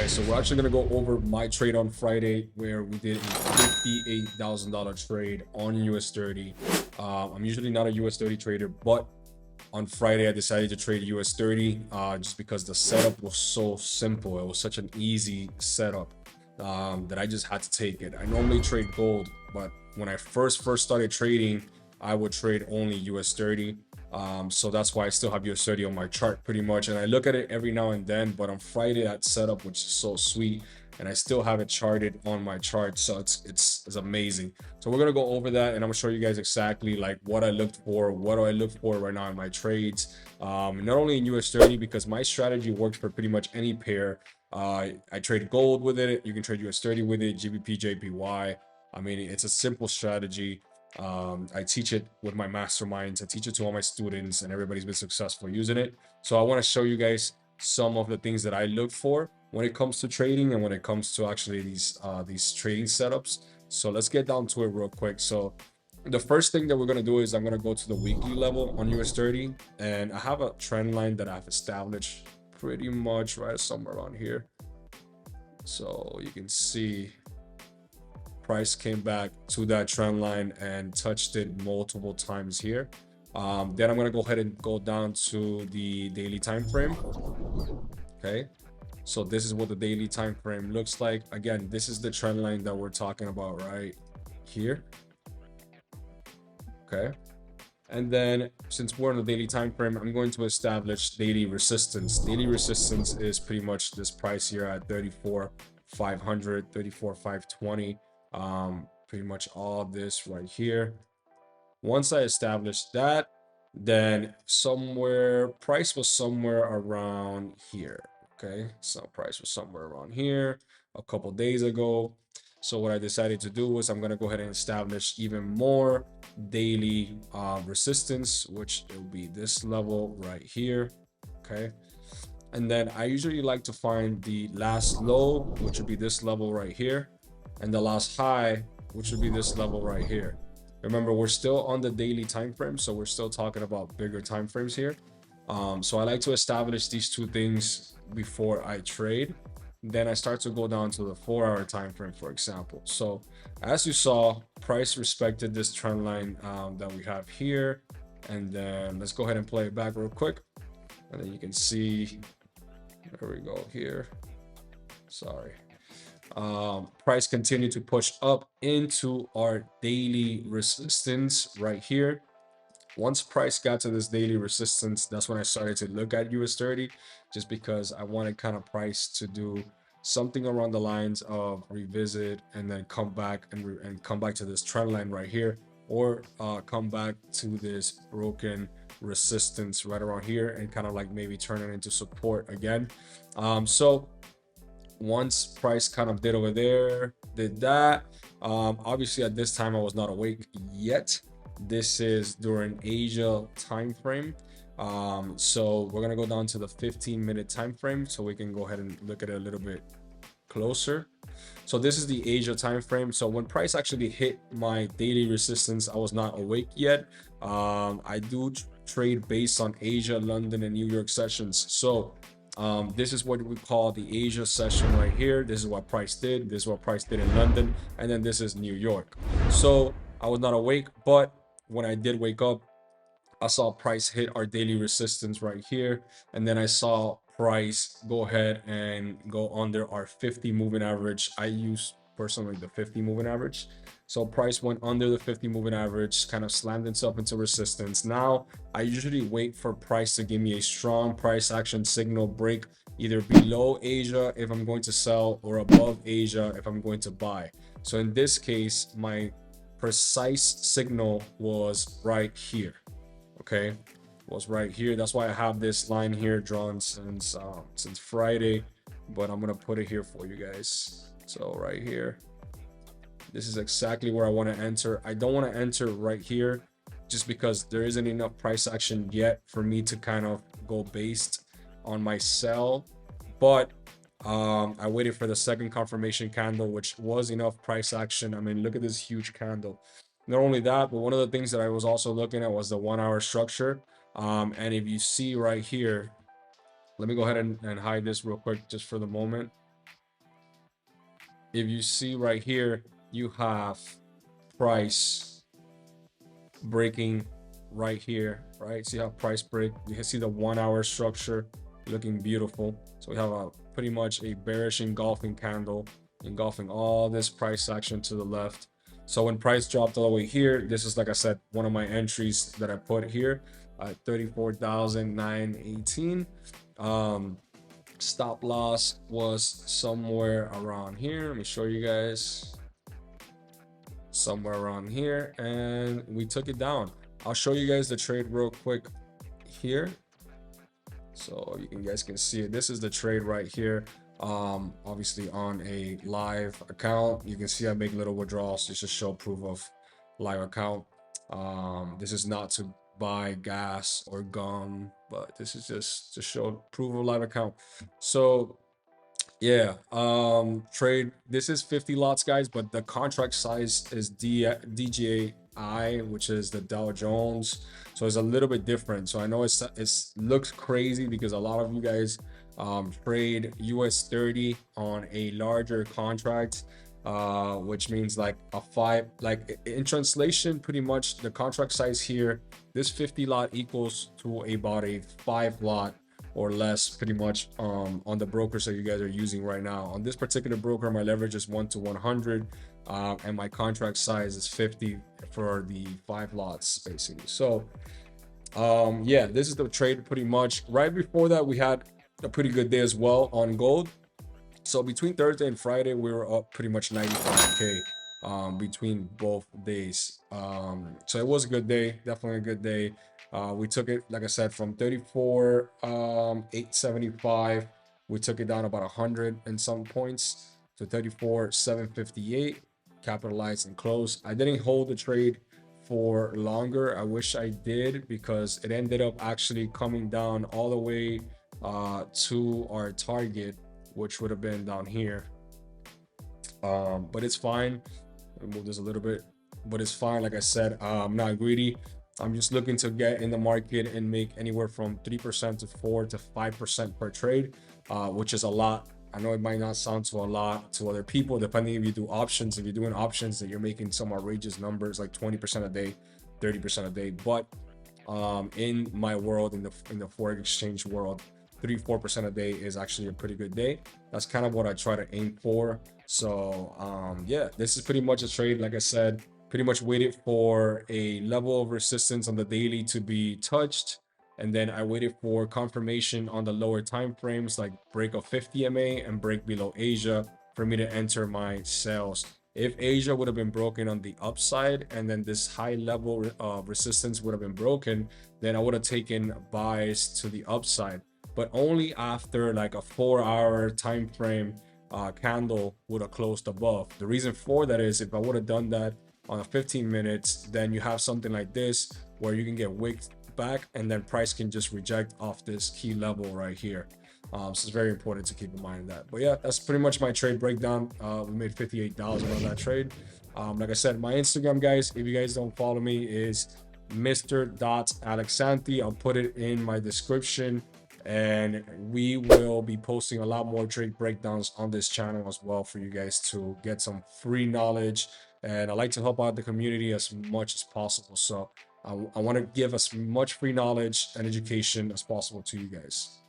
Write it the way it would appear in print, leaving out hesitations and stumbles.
guys, so we're actually gonna go over my trade on Friday where we did a $58,000 trade on US30. I'm usually not a US30 trader, but on Friday I decided to trade US30 just because the setup was so simple. It was such an easy setup that I just had to take it. I normally trade gold, but when I first started trading, I would trade only US30. So that's why I still have US30 on my chart pretty much. And I look at it every now and then, but on Friday that setup, which is so sweet, and I still have it charted on my chart. So it's amazing. So we're gonna go over that and I'm gonna show you guys exactly like what I looked for, what do I look for right now in my trades. Not only in US30, because my strategy works for pretty much any pair. I trade gold with it, you can trade US30 with it, GBP, JPY. I mean, it's a simple strategy. I teach it with my masterminds. I teach it to all my students, and everybody's been successful using it. So I want to show you guys some of the things that I look for when it comes to trading and when it comes to actually these trading setups. So let's get down to it real quick. So the first thing that we're going to do is I'm going to go to the weekly level on US30, and I have a trend line that I've established pretty much right somewhere around here. So you can see price came back to that trend line and touched it multiple times here. Then I'm going to go ahead and go down to the daily time frame. Okay, so this is what the daily time frame looks like. Again, this is the trend line that we're talking about right here. Okay, and then since we're on the daily time frame, I'm going to establish daily resistance. Daily resistance is pretty much this price here at 34,500, 34,520. Pretty much all this right here. Once I established that, then price was somewhere around here. Okay, so price was somewhere around here a couple days ago. So what I decided to do was I'm going to go ahead and establish even more daily resistance, which will be this level right here. Okay, and then I usually like to find the last low, which would be this level right here, and the last high, which would be this level right here. Remember, we're still on the daily time frame, so we're still talking about bigger time frames here. So I like to establish these two things before I trade. Then I start to go down to the 4-hour time frame, for example. So as you saw, price respected this trend line that we have here. And then let's go ahead and play it back real quick. And then you can see, there we go here. Sorry. Price continued to push up into our daily resistance right here. Once price got to this daily resistance, that's when I started to look at US30, just because I wanted kind of price to do something around the lines of revisit and then come back and come back to this trend line right here, or come back to this broken resistance right around here and kind of like maybe turn it into support again. So once price kind of did over there, did that, obviously at this time I was not awake yet. This is during Asia time frame. So we're gonna go down to the 15-minute time frame so we can go ahead and look at it a little bit closer. So this is the Asia time frame. So when price actually hit my daily resistance, I was not awake yet. I do trade based on Asia, London, and New York sessions. So this is what we call the Asia session right here. This is what price did. This is what price did in London, and then this is New York. So I was not awake, but when I did wake up, I saw price hit our daily resistance right here, and then I saw price go ahead and go under our 50 moving average. I use personally the 50 moving average. So price went under the 50 moving average, kind of slammed itself into resistance. Now I usually wait for price to give me a strong price action signal break, either below Asia if I'm going to sell or above Asia if I'm going to buy. So in this case, my precise signal was right here. Okay, was right here. That's why I have this line here drawn since Friday, but I'm gonna put it here for you guys. So right here, this is exactly where I want to enter. I don't want to enter right here just because there isn't enough price action yet for me to kind of go based on my sell, but I waited for the second confirmation candle, which was enough price action. I mean, look at this huge candle. Not only that, but one of the things that I was also looking at was the 1-hour structure. And if you see right here, let me go ahead and hide this real quick just for the moment. if you see right here, you have price breaking right here, right? See how price break? You can see the 1 hour structure looking beautiful. So we have a pretty much a bearish engulfing candle, engulfing all this price action to the left. So when price dropped all the way here, this is, like I said, one of my entries that I put here at 34,918. Stop loss was somewhere around here. Let me show you guys, somewhere around here, and we took it down. I'll show you guys the trade real quick here, so you guys can see it. This is the trade right here. Obviously on a live account, you can see I make little withdrawals just to show proof of live account. This is not to buy gas or gum, but this is just to show proof of live account. So yeah, trade. This is 50 lots, guys, but the contract size is DJI, which is the Dow Jones. So it's a little bit different. So I know it's looks crazy because a lot of you guys trade US30 on a larger contract, which means like a five, like in translation, pretty much the contract size here, this 50 lot equals to about a 5 lot or less, pretty much, on the brokers that you guys are using right now. On this particular broker, my leverage is 1 to 100, and my contract size is 50 for the 5 lots, basically. So yeah, this is the trade pretty much. Right before that, we had a pretty good day as well on gold. So between Thursday and Friday, we were up pretty much 95K between both days. So it was a good day, definitely a good day. We took it, like I said, from 34 875. We took it down about 100 and some points to 34 758. Capitalized and closed. I didn't hold the trade for longer. I wish I did, because it ended up actually coming down all the way to our target, which would have been down here. But it's fine. Move this a little bit, but it's fine. Like I said, I'm not greedy. I'm just looking to get in the market and make anywhere from 3% to 4 to 5% per trade, which is a lot. I know it might not sound to a lot to other people, depending if you do options. If you're doing options, that you're making some outrageous numbers like 20% a day, 30% a day. But in my world, in the forex exchange world, 3-4% a day is actually a pretty good day. That's kind of what I try to aim for. So yeah, this is pretty much a trade. Like I said, pretty much waited for a level of resistance on the daily to be touched, and then I waited for confirmation on the lower time frames, like break of 50 MA and break below Asia, for me to enter my sales. If Asia would have been broken on the upside, and then this high level of resistance would have been broken, then I would have taken buys to the upside, but only after like a 4-hour time frame candle would have closed above. The reason for that is, if I would have done that on a 15 minutes, then you have something like this where you can get wicked back, and then price can just reject off this key level right here. So it's very important to keep in mind that. But yeah, that's pretty much my trade breakdown. We made $58 on that trade. Like I said, my Instagram, guys, if you guys don't follow me, is Mr.Alexanti. I'll put it in my description, and we will be posting a lot more trade breakdowns on this channel as well for you guys to get some free knowledge. And I like to help out the community as much as possible. So I want to give as much free knowledge and education as possible to you guys.